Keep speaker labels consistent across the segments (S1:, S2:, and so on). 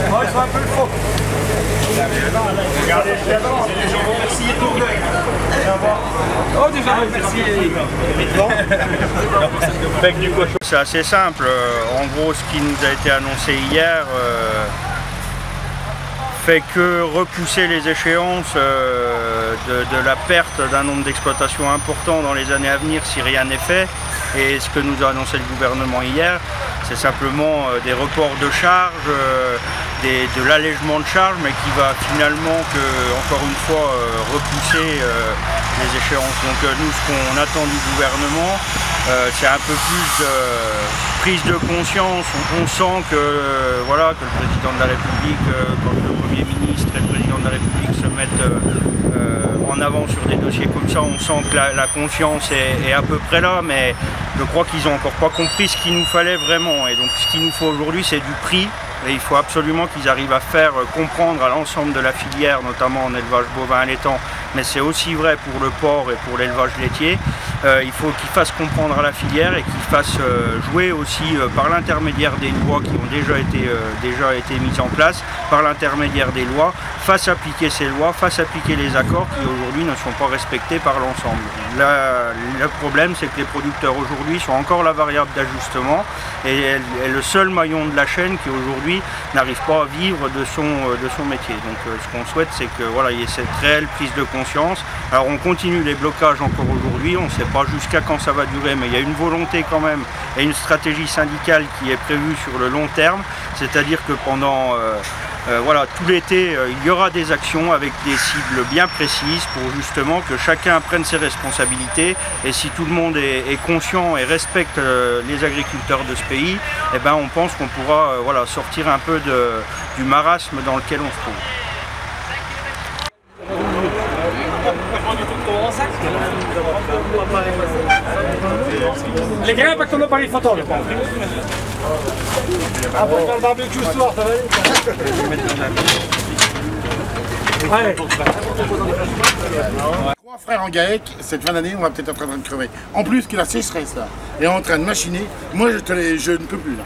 S1: Moi, je vois un peu le faux. Regardez, c'est les gens vont merci et tourner. Oh, déjà, merci.
S2: C'est assez simple. En gros, ce qui nous a été annoncé hier fait que repousser les échéances de la perte d'un nombre d'exploitations important dans les années à venir si rien n'est fait. Et ce que nous a annoncé le gouvernement hier, c'est simplement des reports de charges, de l'allègement de charges, mais qui va finalement, encore une fois, repousser les échéances. Donc nous, ce qu'on attend du gouvernement, c'est un peu plus de prise de conscience. On sent que, voilà, que le président de la République, quand le Premier ministre et le président de la République se mettent en avant sur des dossiers comme ça, on sent que la conscience est à peu près là, mais je crois qu'ils n'ont encore pas compris ce qu'il nous fallait vraiment. Et donc ce qu'il nous faut aujourd'hui, c'est du prix. Et il faut absolument qu'ils arrivent à faire comprendre à l'ensemble de la filière, notamment en élevage bovin allaitant, mais c'est aussi vrai pour le porc et pour l'élevage laitier. Il faut qu'ils fassent comprendre à la filière et qu'ils fassent jouer aussi par l'intermédiaire des lois qui ont déjà été mises en place, par l'intermédiaire des lois, fassent appliquer ces lois, fassent appliquer les accords qui aujourd'hui ne sont pas respectés par l'ensemble. Le problème, c'est que les producteurs aujourd'hui sont encore la variable d'ajustement et est le seul maillon de la chaîne qui aujourd'hui n'arrive pas à vivre de son métier. Donc ce qu'on souhaite, c'est que voilà, il y ait cette réelle prise de conscience. Alors on continue les blocages encore aujourd'hui, on ne sait pas jusqu'à quand ça va durer, mais il y a une volonté quand même et une stratégie syndicale qui est prévue sur le long terme, c'est-à-dire que pendant voilà, tout l'été, il y aura des actions avec des cibles bien précises pour justement que chacun prenne ses responsabilités. Et si tout le monde est conscient et respecte les agriculteurs de ce pays, eh ben, on pense qu'on pourra voilà, sortir un peu du marasme dans lequel on se trouve.
S1: Les gars, pas que ton appareil photo, le pauvre. Ah, pour faire le barbecue ce soir, ça va aller.
S3: Trois frères en GAEC, cette fin d'année, on va peut-être être en train de crever. En plus que la sécheresse là est en train de machiner, moi je ne peux plus là.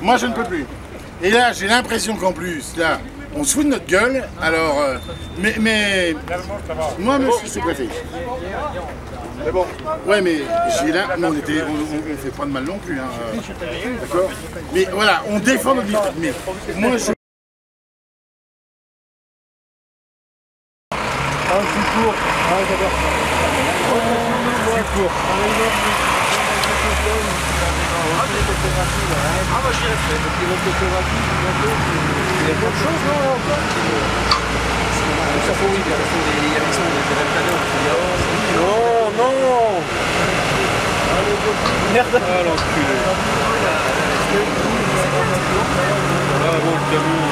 S3: Moi je ne peux plus. Et là, j'ai l'impression qu'en plus, là, on se fout de notre gueule, alors... mais moi, monsieur le sous-préfet. C'est bon. Ouais, mais j'ai là, on fait pas de mal non plus, hein. D'accord. Mais voilà, on défend notre vie. Mais moi, je...
S1: Ah, je suis court. Ah, j'adore ça. Je suis court. Ah, moi, j'y reste. Il y a plein de choses, non, encore. Ça faut, oui, il y a des non, non. Merde. Ah, l'enculé. Ah, bon, le camion,